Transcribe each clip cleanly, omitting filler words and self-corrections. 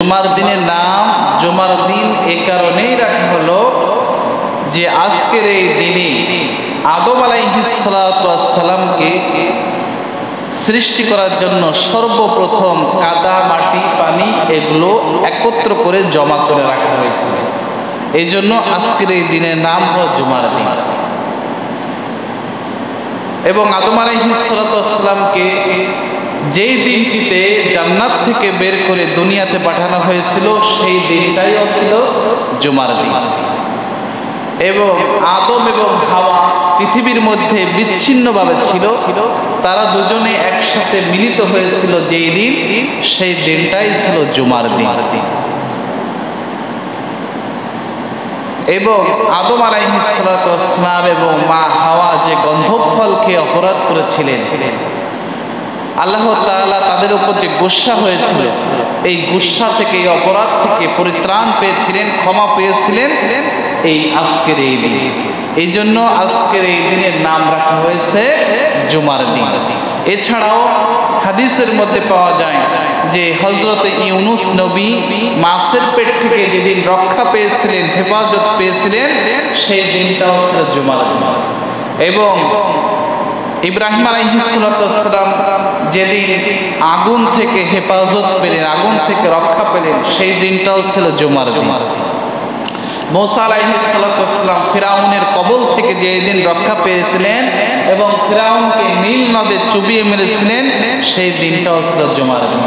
জুমার দিনের নাম জুমার দিন এই কারণেই রাখা হলো যে আজকের এই দিনে আদম আলাইহিস সালাতু ওয়াস সালামকে সৃষ্টি করার জন্য সর্বপ্রথম কাদা, মাটি, পানি এগুলো একত্র করে জমা করে রাখা হয়েছে। এই জন্য আজকের এই দিনের নাম হলো জুমার দিন। এবং আদম আলাইহিস সালাতু ওয়াস সালামকে যেই দিনটিতে জান্নাত থেকে বের করে দুনিয়াতে পাঠানো হয়েছিল সেই দিনটাইও ছিল জুমার দিন। এবং আদম এবং হাওয়া পৃথিবীর মধ্যে বিচ্ছিন্নভাবে ছিল, তারা দুজনে একসাথে মিলিত হয়েছিল যেই দিন, সেই দিনটাই ছিল জুমার দিন। এবং আদম আলাইহিস সালাতু ওয়াস সালাম এবং মা হাওয়া যে গন্ধব ফল খেয়ে অপরাধ করেছিলেন, আল্লাহ তাআলা তাদের উপর যে গুসা হয়েছিল, এই গুসা থেকে, এই অপরাধ থেকে পরিত্রাণ পেয়েছিলেন, ক্ষমা পেয়েছিলেন এই আজকের এই দিন। এই জন্য আজকের এই দিনের নাম রাখা হয়েছে জুমার দিন। এছাড়াও হাদিসের মধ্যে পাওয়া যায় যে হযরত ইউনুস নবী মাছের পেট থেকে যেদিন রক্ষা পেয়েছিলেন, হেফাজত পেয়েছিলেন, সেই দিনটাও ছিল জুমার দিন। এবং ইব্রাহিম আলাইহিস সালাতু ওয়াস সালাম যেদিন আগুন থেকে হেফাজত পেলেন, আগুন থেকে রক্ষা পেলেন, সেই দিনটাও ছিল জুমার দিন। মুসা আলাইহিস সালাতু ওয়াস সালাম ফিরাউনের কবল থেকে যেদিন রক্ষা পেয়েছিলেন এবং ফিরাউনকে নীল নদে চুবিয়ে মেরেছিলেন, সেই দিনটাও ছিল জুমার দিন।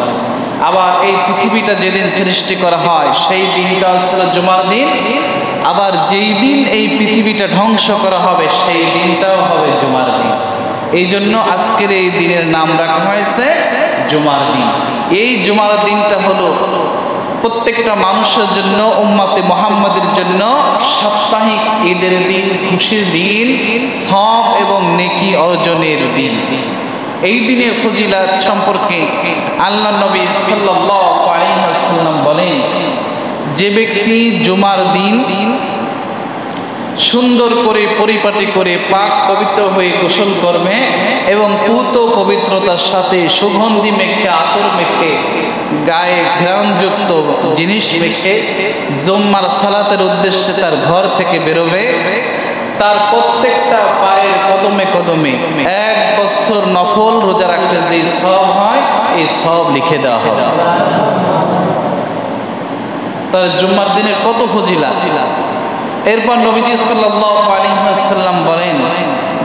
আবার এই পৃথিবীটা যেদিন সৃষ্টি করা হয়, সেই দিনটাও ছিল জুমার দিন। আবার যেই দিন এই পৃথিবীটা ধ্বংস করা হবে, সেই দিনটাও হবে জুমার দিন। এই জন্য আজকের এই দিনের নাম রাখা হয়েছে জুমার দিন। এই জুমার দিনটা হলো প্রত্যেকটা মানুষের জন্য, উম্মতে মুহাম্মাদের জন্য সাপ্তাহিক ঈদের দিন, খুশির দিন, সওয়াব এবং নেকি অর্জনের দিন। এই দিনের ফজিলত সম্পর্কে আল্লাহ নবী সাল্লাল্লাহু আলাইহি ওয়াসাল্লাম বলেন, যে ব্যক্তি জুমার দিন সুন্দর করে পরিপাটি করে পাক পবিত্র হয়ে গোসল করবে এবং পুত পবিত্রতার সাথে সুগন্ধি মেখে, আতর মেখে, গায়ে ঘ্রাণযুক্ত জিনিস মেখে জুম্মার সালাতের উদ্দেশ্যে তার ঘর থেকে বেরোবে, তার প্রত্যেকটা পায়ের কদমে কদমে 1 বছর নফল রোজা রাখলে যে সওয়াব হয়, এই সওয়াব লিখে দেওয়া হবে। তার জুম্মার দিনের কত ফজিলত। এরপর নবীজি সাল্লাল্লাহু আলাইহি ওয়াসাল্লাম বলেন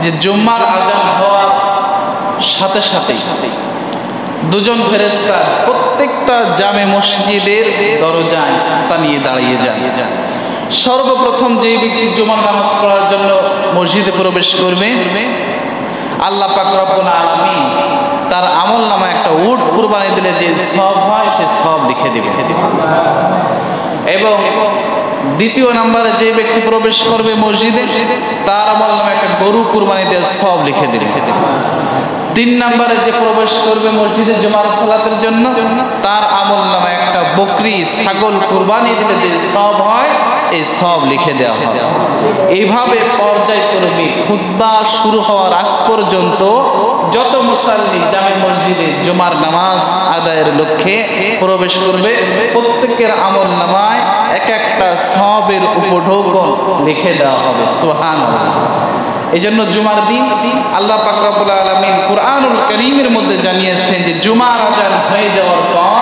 যে জুম্মার আযান হওয়ার সাথে সাথে দুজন ফেরেশতা প্রত্যেকটা জামে মসজিদের দরজায় তা নিয়ে দাঁড়িয়ে যান। সর্বপ্রথম যে ব্যক্তি জুমার নামাজ পড়ার জন্য মসজিদে প্রবেশ করবে, আল্লাহ পাক রব্বুল আলামিন তার আমলনামায় একটা উট কুরবানি দিলে যে সওয়াব হয়, সে সওয়াব লিখে দেবে। এবং দ্বিতীয় নম্বরে যে ব্যক্তি প্রবেশ করবে মসজিদে, তার আমলনামায় একটা গরু কুরবানি দিয়ে সওয়াব লিখে দেবে। 3 নম্বরে যে প্রবেশ করবে মসজিদে জুমার সালাতের জন্য, তার আমলনামায় একটা বকরি, ছাগল কুরবানি দিলে যে সওয়াব হয়, এই সওয়াব লিখে দেওয়া হবে। এইভাবে পর্যায়ক্রমে খুতবা শুরু হওয়ার আগ পর্যন্ত যত মুসাল্লি জামে মসজিদে জুমার নামাজ আদায়ের লক্ষ্যে প্রবেশ করবে, প্রত্যেকের আমলনামায় এক একটা সওয়াবের উপঢৌকন লিখে দেওয়া হবে। সুবহানাল্লাহ। এই জন্য জুমার দিন আল্লাহ পাক রব্বুল আলামিন কুরআনুল কারীমের মধ্যে জানিয়েছেন যে জুমার আযান হয়ে যাওয়ার পর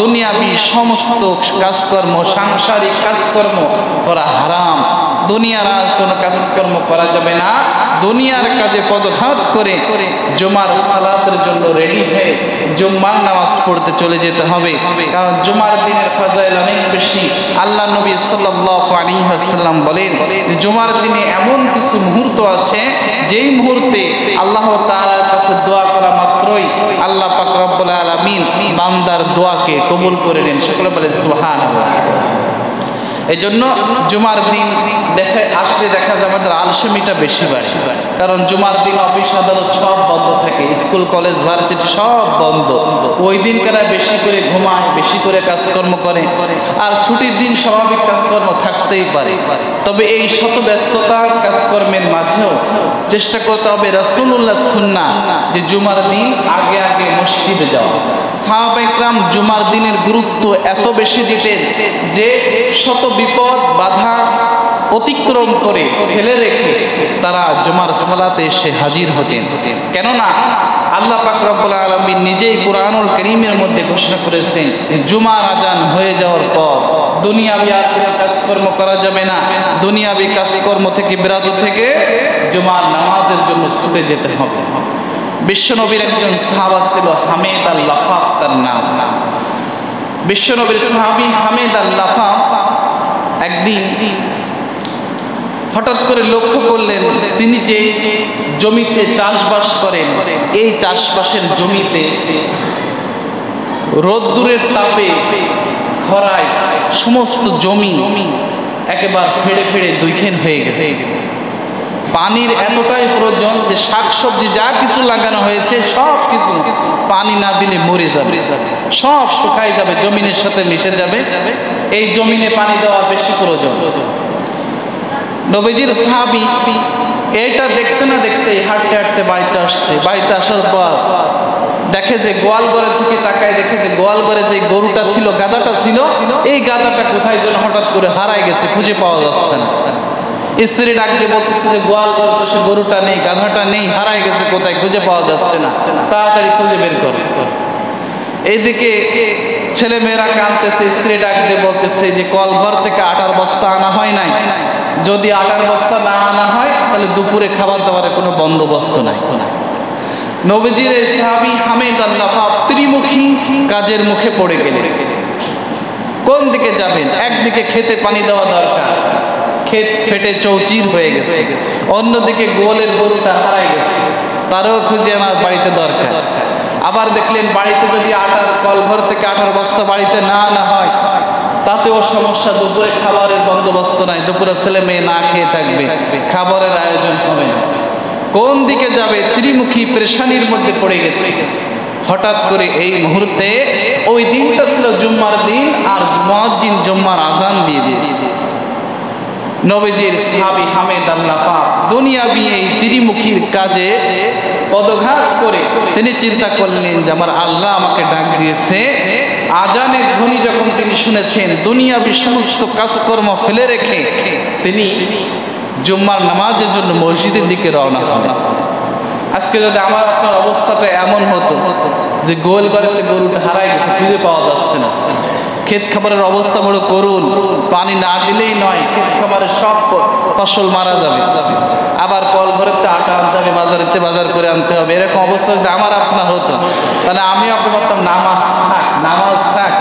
দুনিয়াবি সমস্ত কাজকর্ম, সাংসারিক কাজকর্ম করা হারাম। দুনিয়ার আজ কোনো কাজকর্ম করা যাবে না। দুনিয়ার কাজে পদঘাত করে জুমার সালাতের জন্য রেডি হয়ে জুম্মার নামাজ পড়তে চলে যেতে হবে। কারণ জুমার দিনের ফাজাইল অনেক বেশি। আল্লাহ নবী সাল্লাল্লাহু আলাইহি ওয়াসাল্লাম বলেন যে জুমার দিনে এমন কিছু মুহূর্ত আছে, যেই মুহূর্তে আল্লাহ তাআলার কাছে দোয়া করা মাত্রই আল্লাহ পাক রব্বুল আলামিন বান্দার দোয়াকে কবুল করে নেন। সকলে বলে সুবহানাল্লাহ। এই জন্য জুমার দিন আসলে দেখা যায় আমাদের আলসেমিটা বেশি বাড়ে, কারণ জুমার দিন অফিস আদালত সব বন্ধ থাকে, স্কুল কলেজ ভার্সিটি সব বন্ধ। ওই দিনকারা বেশি করে ঘুমায়, বেশি করে কাজকর্ম করে, আর ছুটির দিন স্বাভাবিক কাজকর্ম থাকতেই পারে। তবে এই শত ব্যস্ততার কাজকর্মের মাঝেও চেষ্টা করতে হবে রাসূলুল্লাহ সুন্নাহ যে জুমার দিন আগে আগে মসজিদে যাওয়া। সাহাবা ইকরাম জুমার দিনের গুরুত্ব এত বেশি দিতেন যে শত বিপদ বাধা অতিক্রম করে ফেলে রেখে তারা জুমার সালাতে এসে হাজির হতেন। কেননা আল্লাহ পাক রব্বুল আলামিন নিজেই কুরআনুল কারীমের মধ্যে ঘোষণা করেছেন জুমার আজান হয়ে যাওয়ার পর দুনিয়াবি আর কোনো কাজকর্ম করা যাবে না, দুনিয়াবি কাজকর্ম থেকে বিরত থেকে জুমার নামাজের জন্য ছুটে যেতে হবে। বিশ্বনবীর একজন সাহাবা ছিল হামেদ আল-লাফাফ তার নাম। বিশ্বনবীর সাহাবী হামেদ আল-লাফাফ একদিন হঠাৎ করে লক্ষ্য করলেন তিনি যে জমিতে চাষবাস করেন, এই চাষবাসের জমিতে রোদ্দুরের তাপে খরায় সমস্ত জমি একেবারে ফেড়ে ফেড়ে দুইখান হয়ে গেছে। পানির এতটাই প্রয়োজন যে শাকসবজি যা কিছু লাগানো হয়েছে সব কিছু পানি না দিলে মরে যাবে, সব শুকায় যাবে, জমিনের সাথে মিশে যাবে। এই জমিনে পানি দেওয়া বেশি প্রয়োজন। নবীজির সাহাবী এটা দেখতে না দেখতেই হাঁটতে হাঁটতে বাড়িতে আসছে। বাড়িতে আসার পর দেখে যে গোয়াল ঘরে থেকে তাকায়, দেখে যে গোয়াল ঘরে যে গরুটা ছিল, গাধাটা ছিল, এই গাধাটা কোথায় যেন হঠাৎ করে হারায় গেছে, খুঁজে পাওয়া যাচ্ছে না। স্ত্রী ডাকলে বলতেছে যে গোয়াল ঘরে তো সে গরুটা নেই, গাধাটা নেই, হারায় গেছে কোথায়, খুঁজে পাওয়া যাচ্ছে না, তাড়াতাড়ি খুঁজে বের করো। এইদিকে ছেলে মেয়েরা কাঁদতেছে, স্ত্রী ডাক দিয়ে বলতেছে যে কল ঘর থেকে আটার বস্তা আনা হয় নাই, যদি আটার বস্তা না আনা হয় তাহলে দুপুরে খাবার দাবারের কোনো বন্দোবস্ত নাই। নবীজির সাহাবী হামেদ আল-লাফাফ ত্রিমুখী কাজের মুখে পড়ে গেলেন। কোন দিকে যাবেন? একদিকে খেতে পানি দেওয়া দরকার, ক্ষেত ফেটে চৌচির হয়ে গেছে, অন্যদিকে গোয়ালের গরুটা হারায় গেছে, তারও খুঁজে আনার বাড়িতে দরকার। আবার দেখলেন বাড়িতে যদি আটার কলঘর থেকে আটার বস্তা বাড়িতে না আনা হয় তাতেও সমস্যা, দুপুরে খাবারের বন্দোবস্ত নাই, দুপুরে ছেলে মেয়ে না খেয়ে থাকবে, খাবারের আয়োজন হবে না। কোন দিকে যাবে? ত্রিমুখী পেরেশানির মধ্যে পড়ে গেছে। হঠাৎ করে এই মুহূর্তে, ওই দিনটা ছিল জুম্মার দিন, আর মুয়াজ্জিন জুম্মার আজান দিয়ে দিয়েছে। নবীজির সাহাবী হামেদ আল-লাফাফ দুনিয়াবি এই ত্রিমুখীর কাজে পদঘাত করে তিনি চিন্তা করলেন যে আমার আল্লাহ আমাকে ডাক দিয়েছে। আজানের ধ্বনি যখন তিনি শুনেছেন, দুনিয়াবি সমস্ত কাজকর্ম ফেলে রেখে তিনি জুম্মার নামাজের জন্য মসজিদের দিকে রওনা হলেন। আজকে যদি আমার আপনার অবস্থাটা এমন হতো যে গোল বাড়িতে গরুটা হারাই গেছে, খুঁজে পাওয়া যাচ্ছে না, ক্ষেত খাবারের অবস্থা বড় করুন, পানি না দিলেই নয়, ক্ষেত খাবারের সব ফসল মারা যাবে, আবার কল ঘরেতে আটা আনতে হবে, বাজারেতে বাজার করে আনতে হবে, এরকম অবস্থা যদি আমার আপনার হতো তাহলে আমি আপনি বলতাম নামাজ থাক, নামাজ থাক,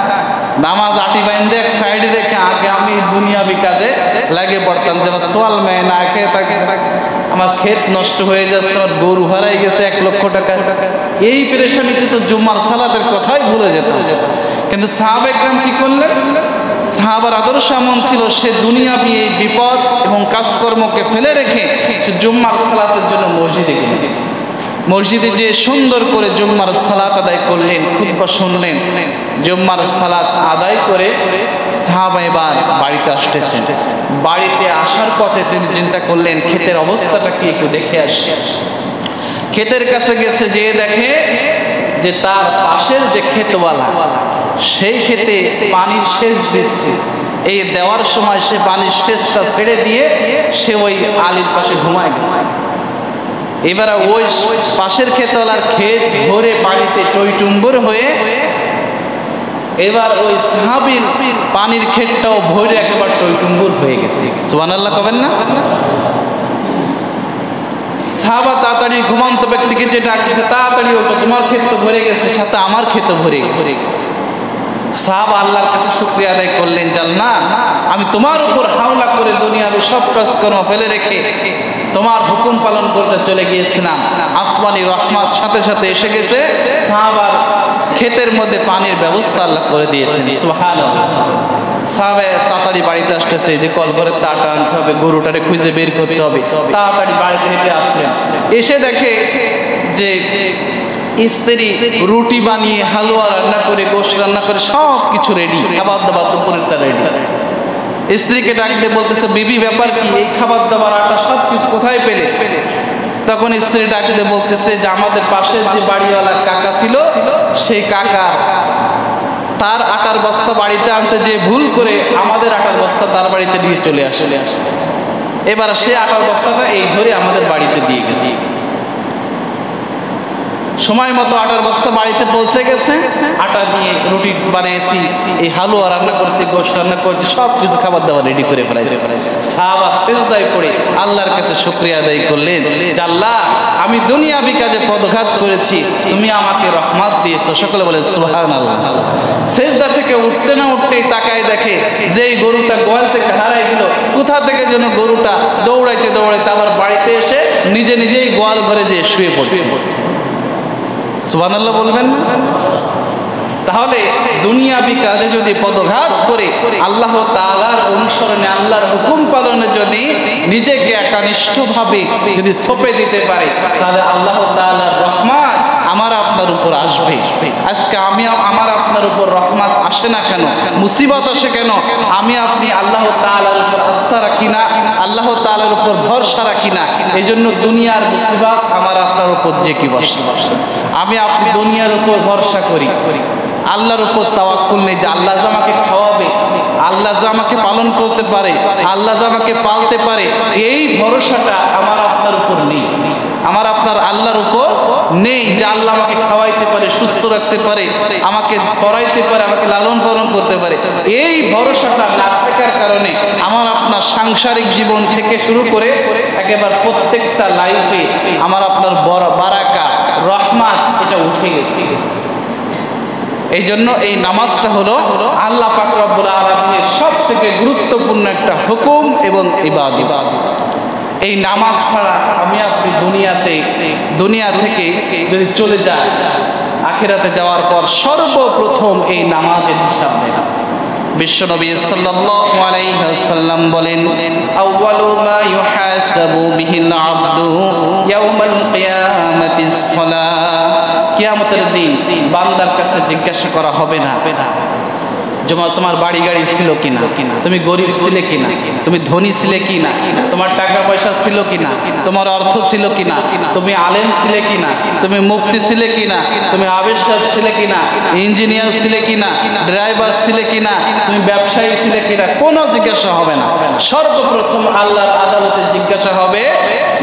নামাজ আটি বাইন্দে এক সাইডে রেখে আগে আমি দুনিয়াবি কাজে লাগে পড়তাম। যেন সোয়াল মেয়ে না খেয়ে থাকে, আমার ক্ষেত নষ্ট হয়ে যাচ্ছে, আমার গরু হারাই গেছে 1 লক্ষ টাকা, এই পেরেশানিতে তো জুম্মার সালাতের কথাই ভুলে যেত। কিন্তু সাহাবা ইকরাম কি করলেন? সাহাবার আদর্শ এমন ছিল, সে দুনিয়াবি এই বিপদ এবং কাজকর্মকে ফেলে রেখে সে জুম্মার সালাতের জন্য মসজিদে গেলেন। মসজিদে যে সুন্দর করে জুম্মার সালাত আদায় করলেন, খুতবা শুনলেন, জুম্মার সালাত আদায় করে সাহাবা এবার বাড়িতে আসতেছেন। বাড়িতে আসার পথে তিনি চিন্তা করলেন ক্ষেতের অবস্থাটা কি একটু দেখে আসি। ক্ষেতের কাছে গেছে, যে দেখে যে তার পাশের যে ক্ষেতওয়ালা, সেই ক্ষেতে পানির সেচ দিচ্ছে, এই দেওয়ার সময় সে পানির সেচটা ছেড়ে দিয়ে সে ওই আলির পাশে ঘুমায় গেছে। এবার ওই পাশের ক্ষেতওয়ালার ক্ষেত ভরে পানিতে টইটুম্বর হয়ে এবার ওই সাহাবীর পানির ক্ষেতটাও ভরে একেবারে টইটুম্বর হয়ে গেছে। সুবহানাল্লাহ কবেন না? সাহাবা তাড়াতাড়ি ঘুমন্ত ব্যক্তিকে যে ডাকছে, তাড়াতাড়ি ওঠো, তোমার ক্ষেত তো ভরে গেছে, সাথে আমার ক্ষেত ভরে গেছে। সাহাবা আল্লাহর কাছে শুকরিয়া আদায় করলেন, জাল্লা আমি তোমার উপর হাওলা করে দুনিয়ার সব কাজকর্ম ফেলে রেখে তোমার হুকুম পালন করতে চলে গিয়েছিলাম, আসমানি রহমত সাথে সাথে এসে গেছে, সাহাবার ক্ষেতের মধ্যে পানির ব্যবস্থা আল্লাহ করে দিয়েছেন। সুবহানাল্লাহ। সাহাবা তাড়াতাড়ি তাড়াতাড়ি বাড়িতে আসতেছে, যে কল করে তাটা আনতে হবে, গরুটারে খুঁজে বের করতে হবে, তাড়াতাড়ি বাড়িতে হেঁটে আসলেন। এসে দেখে যে স্ত্রী রুটি বানিয়ে, হালুয়া রান্না করে, গোশ রান্না করে সব কিছু রেডি, খাবার দাবার দুপুরেরটা রেডি। স্ত্রীকে ডাক দিয়ে বলতেছে, বিবি ব্যাপার কি, এই খাবার দাবার আটা সব কিছু কোথায় পেলে? তখন স্ত্রী ডাক দিয়ে বলতেছে যে আমাদের পাশের যে বাড়িওয়ালা কাকা ছিল, সেই কাকা তার আটার বস্তা বাড়িতে আনতে যে ভুল করে আমাদের আটার বস্তা তার বাড়িতে নিয়ে চলে আসলে, এবার সে আটার বস্তাটা এই ধরে আমাদের বাড়িতে দিয়ে গেছে। সময় মতো আটার বস্তা বাড়িতে পৌঁছে গেছে, আটা দিয়ে রুটি বানিয়েছি, এই হালুয়া রান্না করেছি, গোশত রান্না করেছি, সব কিছু খাবার দাবার রেডি করে ফেলাইছে। সাহাবা সিজদায় পড়ে আল্লাহর কাছে শুকরিয়া আদায় করলেন যে আল্লাহ, আমি দুনিয়াবি কাজে পদঘাত করেছি, তুমি আমাকে রহমত দিয়েছো। সকলে বলে সুবহানাল্লাহ। সিজদা থেকে উঠতে না উঠতেই তাকায় দেখে যে এই গরুটা গোয়াল থেকে হারাই গেল। কোথা থেকে যেন গরুটা দৌড়াইতে দৌড়াইতে আবার বাড়িতে এসে নিজে নিজেই গোয়াল ঘরে যেয়ে শুয়ে পড়ছে। সুবহানাল্লাহ বলবেন না? তাহলে দুনিয়াবি কাজে যদি পদঘাত করে আল্লাহ তাআলার অনুসরণে, আল্লাহর হুকুম পালনে যদি নিজেকে একনিষ্ঠভাবে যদি সঁপে দিতে পারে, তাহলে আল্লাহ তাআলার রহমত আমার আপনার উপর আসবে। আজকে আমার আপনার উপর রহমত আসে না কেন, মুসিবত আসে কেন? আমি আপনি আল্লাহ তাআলার উপর আস্থা রাখি না, আল্লাহ তাআলার উপর ভরসা রাখি না। এই জন্য দুনিয়ার মুসিবত আমার আপনার উপর যে কি বসে। আমি আপনি দুনিয়ার উপর ভরসা করি, আল্লাহর উপর তাওয়াক্কুল নেই যে আল্লাহ যে আমাকে খাওয়াবে, আল্লাহ যে আমাকে পালন করতে পারে, আল্লাহ যে আমাকে পালতে পারে, এই ভরসাটা আমার আপনার উপর নেই। আমার আপনার আল্লাহর উপর নেই যে আল্লাহ আমাকে খাওয়াইতে পারে, সুস্থ রাখতে পারে, আমাকে পড়াইতে পারে, আমাকে লালন পালন করতে পারে। এই ভরসাটা না থাকার কারণে আমার আপনার সাংসারিক জীবন থেকে শুরু করে একেবারে প্রত্যেকটা লাইফে আমার আপনার বড় বারাকা, রহমত এটা উঠে গেছে। এই জন্য এই নামাজটা হলো আল্লাহ পাক রব্বুল আলামিনের সবথেকে গুরুত্বপূর্ণ একটা হুকুম এবং ইবাদত। এই নামাজ ছাড়া আমি আপনি দুনিয়া থেকে যদি চলে যায়, আখিরাতে যাওয়ার পর সর্বপ্রথম এই নামাজের হিসাব নেব। বিশ্বনবী সাল্লাল্লাহু আলাইহি ওয়াসাল্লাম বলেন, আউয়ালু মা ইউহাসাবু বিহিল আবদু ইয়াউমাল কিয়ামাতিস সালাহ। কিয়ামতের দিন বান্দার কাছে জিজ্ঞাসা করা হবে না তোমার বাড়ি গাড়ি ছিল কিনা, তুমি গরিব ছিলে কিনা, তুমি ধনী ছিলে কিনা, তোমার টাকা পয়সা ছিল কিনা, তোমার অর্থ ছিল কিনা, তুমি আলেম ছিলে কিনা, তুমি মুফতি ছিলে কিনা, তুমি আবেদ সাহেব ছিলে কিনা, ইঞ্জিনিয়ার ছিলে কিনা, ড্রাইভার ছিলে কিনা, তুমি ব্যবসায়ী ছিলে কিনা, কোনো জিজ্ঞাসা হবে না। সর্বপ্রথম আল্লাহর আদালতে জিজ্ঞাসা হবে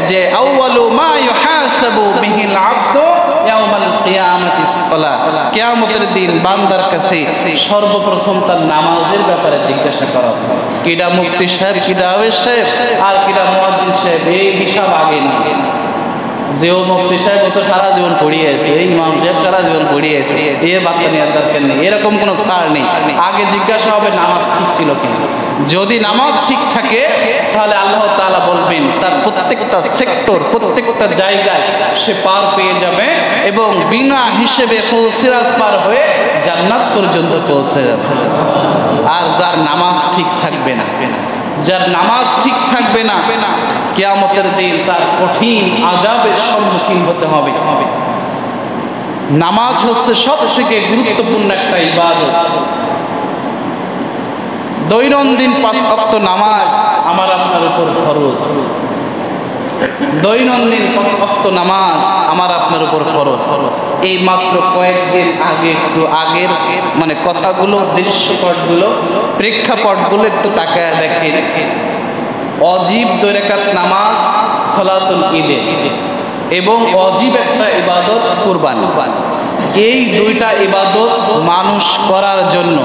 যে আউয়ালু মা ইউহাসাবু বিহিল আবদু ইয়াউমাল কিয়ামাতিস সালাহ। কিয়ামতের দিন বান্দার কাছে সর্বপ্রথম তার নামাজের ব্যাপারে জিজ্ঞাসা করা হবে। কিডা মুফতি সাহেব, কিডা আবেদ সাহেব, আর কিডা মুয়াজ্জিন সাহেব, এই হিসাব আগে না। যেও মুফতি সাহেব তো সারা জীবন পড়িয়ে আছে, এই ইমাম সাহেব সারা জীবন পড়িয়ে আছে, এর বার্তা নেওয়ার দরকার নেই, এরকম কোনো ছাড় নেই। আগে জিজ্ঞাসা হবে নামাজ ঠিক ছিল কিনা। যদি নামাজ ঠিক থাকে তাহলে আল্লাহ তাআলা বলবেন তার প্রত্যেকটা সেক্টর, প্রত্যেকটা জায়গায় সে পার পেয়ে যাবে এবং বিনা হিসেবে সিরাত পার হয়ে জান্নাত পর্যন্ত পৌঁছে যাবে। আর যার নামাজ ঠিক থাকবে না, যার নামাজ ঠিক থাকবে না, কিয়ামতের দিন তার কঠিন আযাবের সম্মুখীন হতে হবে। নামাজ হচ্ছে সবথেকে গুরুত্বপূর্ণ একটা ইবাদত। দৈনন্দিন 5 ওয়াক্ত নামাজ আমার আপনার উপর ফরজ। দৈনন্দিন 5 ওয়াক্ত নামাজ আমার আপনার উপর ফরজ। এই মাত্র কয়েকদিন আগে একটু আগের মানে কথাগুলো, দৃশ্যপটগুলো, প্রেক্ষাপটগুলো একটু তাকায় দেখেন। অজীব 2 রাকাত নামাজ সালাতুল ঈদে এবং অজীব একটা ইবাদত কুরবানি। এই 2টা ইবাদত মানুষ করার জন্য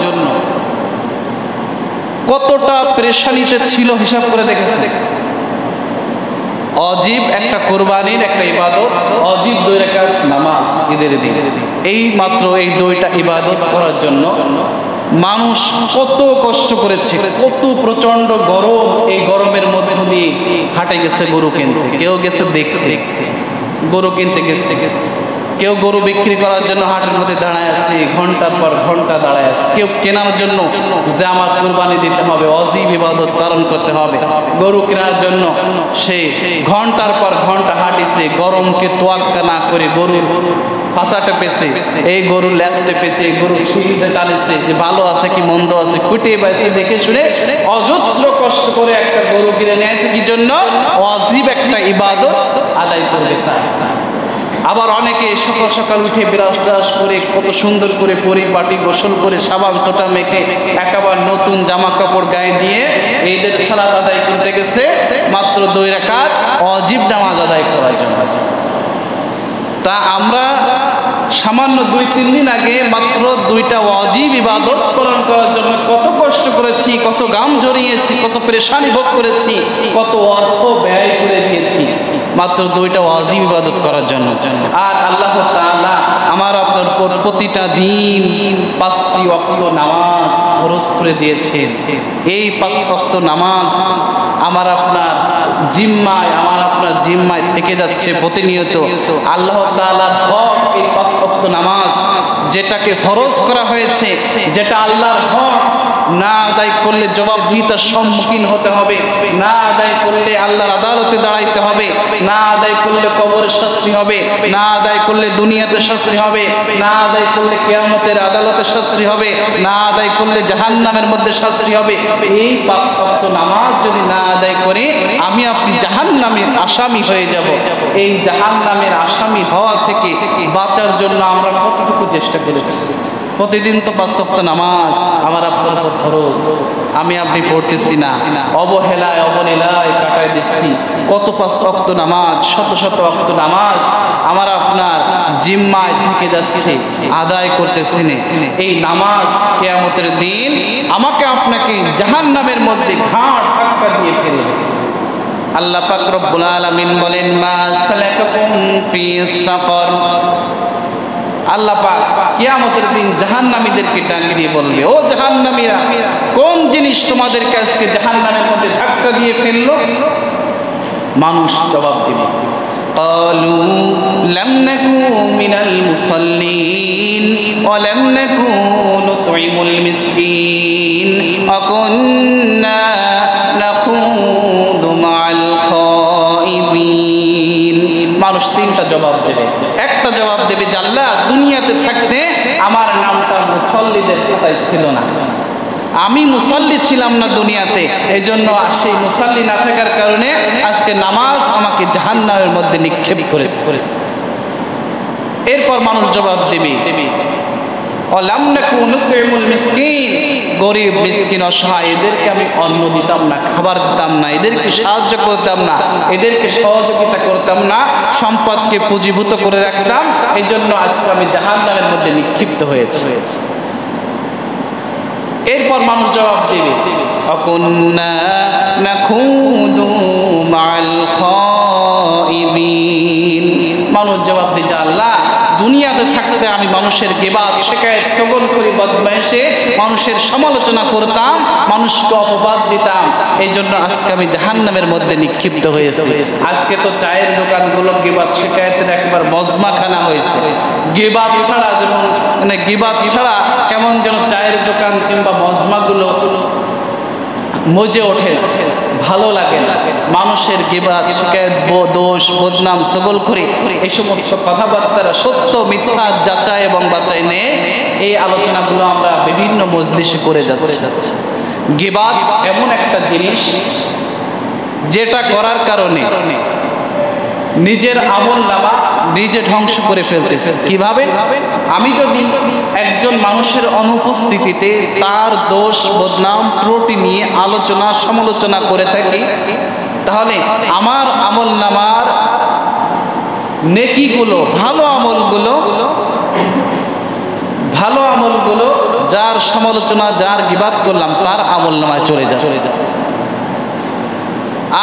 কতটা পেরেশানিতে ছিল হিসাব করে দেখেছে। অজীব একটা কুরবানির একটা ইবাদত, অজীব 2 রাকাত নামাজ ঈদের দিন। এই মাত্র এই 2টা ইবাদত করার জন্য মানুষ কত কষ্ট করেছে, কত প্রচন্ড গরম। এই গরমের মধ্যে দিয়ে হাটে গেছে গরু কিনতে, কেউ গেছে দেখতে, গরু কিনতে গেছে, কেউ গরু বিক্রি করার জন্য হাটের মধ্যে দাঁড়ায় আছে, ঘন্টার পর ঘন্টা দাঁড়ায় আছে। কেউ কেনার জন্য যে আমার কুরবানি দিতে হবে, অজীব ইবাদত পালন করতে হবে, গরু কেনার জন্য সে ঘন্টার পর ঘন্টা হাঁটিছে, গরমকে তোয়াক্কা না করে গরুর পাছা টেপেছে, এই গরুর ল্যাস টেপেছে, গরুর খিলিতে টানেছে যে ভালো আছে কি মন্দ আছে, খুঁটিয়ে বাইছে দেখে শুনে অজস্র কষ্ট করে একটা গরু কিনে নিয়ে আসে। কি জন্য? অজীব একটা ইবাদত আদায় করবে তাই। আবার অনেকে সকাল সকাল উঠে বিরাস টাস করে কত সুন্দর করে পরিপাটি গোসল করে সাবান সোটা মেখে একেবারে নতুন জামা কাপড় গায়ে দিয়ে ঈদের সালাত আদায় করতে গেছে মাত্র 2 রাকাত ওয়াজিব নামাজ আদায় করার জন্য। তা আমরা সামান্য 2-3 দিন আগে মাত্র 2টা ওয়াজিব ইবাদত পালন করার জন্য কত কষ্ট করেছি, কত গাম ঝরিয়েছি, কত পেরেশানি ভোগ করেছি, কত অর্থ ব্যয় করে দিয়েছি মাত্র 2টা ওয়াজিব ইবাদত করার জন্য। আর আল্লাহ তাআলা আমার আপনার উপর প্রতিটা দিন 5টি ওয়াক্ত নামাজ ফরজ করে দিয়েছেন। এই 5 ওয়াক্ত নামাজ আমার আপনার জিম্মায় থেকে যাচ্ছে প্রতিনিয়ত। আল্লাহ তাআলার হক এই 5 ওয়াক্ত নামাজ, যেটাকে ফরজ করা হয়েছে, যেটা আল্লাহর হক, না আদায় করলে জবাবদিহিতার সম্মুখীন হতে হবে, না আদায় করলে আল্লাহর আদালতে দাঁড়াইতে হবে, না আদায় করলে কবরের শাস্তি হবে, না আদায় করলে দুনিয়াতে শাস্তি হবে, না আদায় করলে কিয়ামতের আদালতে শাস্তি হবে, না আদায় করলে জাহান্নামের মধ্যে শাস্তি হবে। এই 5 ওয়াক্ত নামাজ যদি না আদায় করে আমি আপনি জাহান্নামের আসামি হয়ে যাব। এই জাহান্নামের আসামি হওয়া থেকে বাঁচার জন্য আমরা কতটুকু চেষ্টা করেছি? প্রতিদিন তো 5 ওয়াক্ত নামাজ আমার আপনার উপর ফরজ, আমি আপনি পড়তেছি না, অবহেলায় অবলীলায় কাটায় দিচ্ছি। কত 5 ওয়াক্ত নামাজ, শত শত ওয়াক্ত নামাজ আমার আপনার জিম্মায় থেকে যাচ্ছে, আদায় করতেছি না। এই নামাজ কিয়ামতের দিন আমাকে আপনাকে জাহান্নামের মধ্যে ঘাড় ধাক্কা দিয়ে ফেলবে। আল্লাহ পাক রব্বুল আলামিন বলেন, মা সালাকাকুম ফিস সাফর। আল্লাহ পাক কিয়ামতের দিন জাহান্নামীদেরকে ডাক দিয়ে বলবে, ও জাহান্নামীরা, কোন জিনিস তোমাদেরকে আজকে জাহান্নামের মধ্যে ধাক্কা দিয়ে ফেললো? মানুষ জবাব দিবে, ক্বালু লাম নাকু মিনাল মুসাল্লিন ওয়া লাম নাকু নুতঈমুল মিসকিন ওয়া কুন্না নাখুদু মা'আল খাইবিন। মানুষ 3টা জবাব দেবে। একটা জবাব দেবে যে আল্লাহ, দুনিয়াতে থাকতে আমার নামটা মুসাল্লিদের খাতায় ছিল না, আমি মুসাল্লি ছিলাম না দুনিয়াতে, এই জন্য সেই মুসাল্লি না থাকার কারণে আজকে নামাজ আমাকে জাহান্নামের মধ্যে নিক্ষেপ করেছে। এরপর মানুষ জবাব দেবে, ওয়ালাম নাকু নুতঈমুল মিসকিন, গরিব মিসকিন অসহায় এদেরকে আমি অন্ন দিতাম না, খাবার দিতাম না, এদেরকে সাহায্য করতাম না, এদেরকে সহযোগিতা করতাম না, সম্পদকে পুঁজিভূত করে রাখতাম, এই জন্য আজকে আমি জাহান্নামের মধ্যে নিক্ষিপ্ত হয়েছি। এরপর মানুষ জবাব দেবে, আকুন্না নাখুদু মা'আল খাইবিন। মানুষ জবাব দেবে, আল্লাহ, দুনিয়াতে থাকতে আমি মানুষের গিবত, শিকায়েত, চগল করে বদমাইশে মানুষের সমালোচনা করতাম, মানুষকে অপবাদ দিতাম, এই জন্য আজকে আমি জাহান্নামের মধ্যে নিক্ষিপ্ত হয়েছি। আজকে তো চায়ের দোকানগুলো গিবত শিকায়েতের একবার মজমাখানা হয়েছে। গিবত ছাড়া যেমন গিবত ছাড়া কেমন যেন চায়ের দোকান কিংবা মজমাগুলো মজে ওঠে, ভালো লাগে না। মানুষের গিবত, শিকায়েত, দোষ, বদনাম, সবল করে এই সমস্ত কথাবার্তারা সত্য মিথ্যা যাচাই এবং বাছাই নিয়ে এই আলোচনাগুলো আমরা বিভিন্ন মজলিসে করে যাচ্ছি। গিবত এমন একটা জিনিস যেটা করার কারণে নিজের আমলনামা নিজে ধ্বংস করে ফেলতেছে। কিভাবে? আমি যদি একজন মানুষের অনুপস্থিতিতে তার দোষ, বদনাম, ত্রুটি নিয়ে আলোচনা সমালোচনা করে থাকি, তাহলে আমার আমলনামার নেকিগুলো, ভালো আমলগুলো যার সমালোচনা, যার গিবত করলাম তার আমলনামায় চলে যাচ্ছে,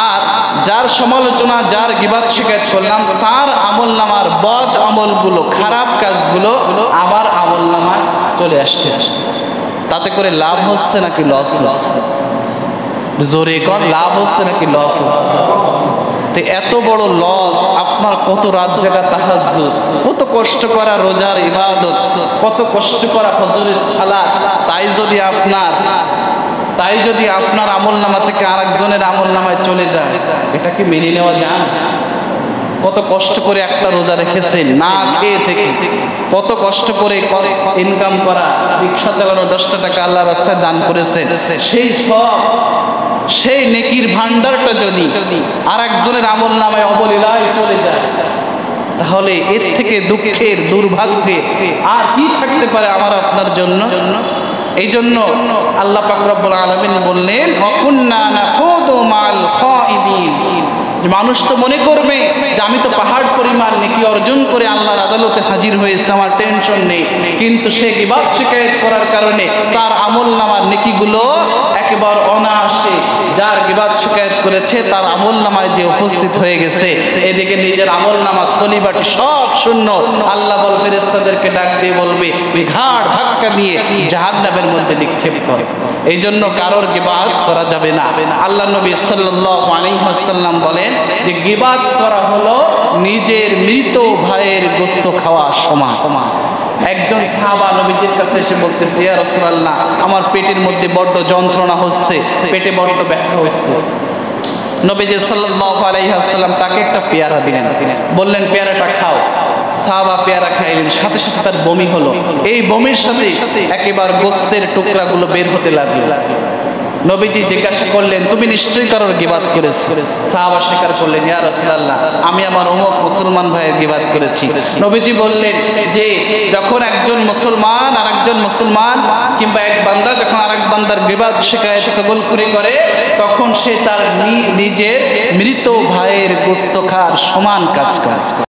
আর যার সমালোচনা, যার গিবত শিকায়ত করলাম তার আমলনামার বদ আমলগুলো, খারাপ কাজগুলো আমার আমলনামায় চলে আসতেছে। তাতে করে লাভ হচ্ছে নাকি লস হচ্ছে? জোরে কর, লাভ হচ্ছে নাকি লস হচ্ছে? তো এত বড় লস, আপনার কত রাত জাগা তাহাজ্জুদ, কত কষ্ট করা রোজার ইবাদত, কত কষ্ট করা ফজরের সালাত, তাই যদি আপনার আমলনামা থেকে আরেকজনের আমলনামায় চলে যায়, এটা কি মেনে নেওয়া যায়? কত কষ্ট করে একটা রোজা রেখেছেন না খেয়ে থেকে, কত কষ্ট করে ইনকাম করা, রিক্সা চালানো, 10টা টাকা আল্লাহ রাস্তায় দান করেছেন, সেই নেকির ভান্ডারটা যদি আরেকজনের আমলনামায় অবলীলায় চলে যায়, তাহলে এর থেকে দুঃখের, দুর্ভাগ্যের আর কি থাকতে পারে আমার আপনার জন্য? এই জন্য আল্লাহ পাক রব্বুল আলামিন বললেন, ওয়াকুন্না নাখুদু মাল খাইদিন। মানুষ তো মনে করবে যে আমি তো পাহাড় পরিমাণ নেকি অর্জন করে আল্লাহর আদালতে হাজির হয়েছে, আমার টেনশন নেই, কিন্তু সে গীবাত শিকায়েত করার কারণে তার আমলনামার নেকিগুলো একেবারে অনায়াসে, যার গীবাত শিকায়েত করেছে তার আমলনামায় যে উপস্থিত হয়ে গেছে, এদিকে নিজের আমলনামা থলি বাটি সব শূন্য। আল্লাহ বল ফেরেশতাদেরকে ডাক দিয়ে বলবে, ঘাড় ধাক্কা দিয়ে জাহান্নামের মধ্যে নিক্ষেপ কর। এই জন্য কারোর গীবাত করা যাবে না। আল্লাহ নবী সাল্লাল্লাহু আলাইহি ওয়াসাল্লাম বলেন যে গীবাত করা হলো নিজের মৃত ভাইয়ের গোশত খাওয়া সমান। একজন সাহাবা নবীজির কাছে এসে বলতেছে, ইয়া রাসূলুল্লাহ, আমার পেটের মধ্যে বড্ড যন্ত্রণা হচ্ছে, পেটে বড্ড ব্যথা হচ্ছে। নবীজি সাল্লাল্লাহু আলাইহি ওয়াসাল্লাম তাকে একটা পেয়ারা দিলেন, বললেন পেয়ারাটা খাও। সাহাবা পেয়ারা খাইলেন, সাথে সাথে তার বমি হলো। এই বমির সাথে একেবারে গোশতের টুকরাগুলো বের হতে লাগলো। নবীজি জিজ্ঞাসা করলেন, তুমি নিশ্চয়ই কারোর গীবাত করেছো? সাহাবা স্বীকার করলেন, ইয়া রাসূলুল্লাহ, আমি আমার অমুক মুসলমান ভাইয়ের গীবাত করেছি। নবীজি বললেন যে যখন একজন মুসলমান আর একজন মুসলমান কিংবা এক বান্দা যখন আরেক বান্দার গীবাত শিকায়েত চগলখুরি করে, তখন সে তার নিজের মৃত ভাইয়ের গোশত খাওয়ার সমান কাজ করে।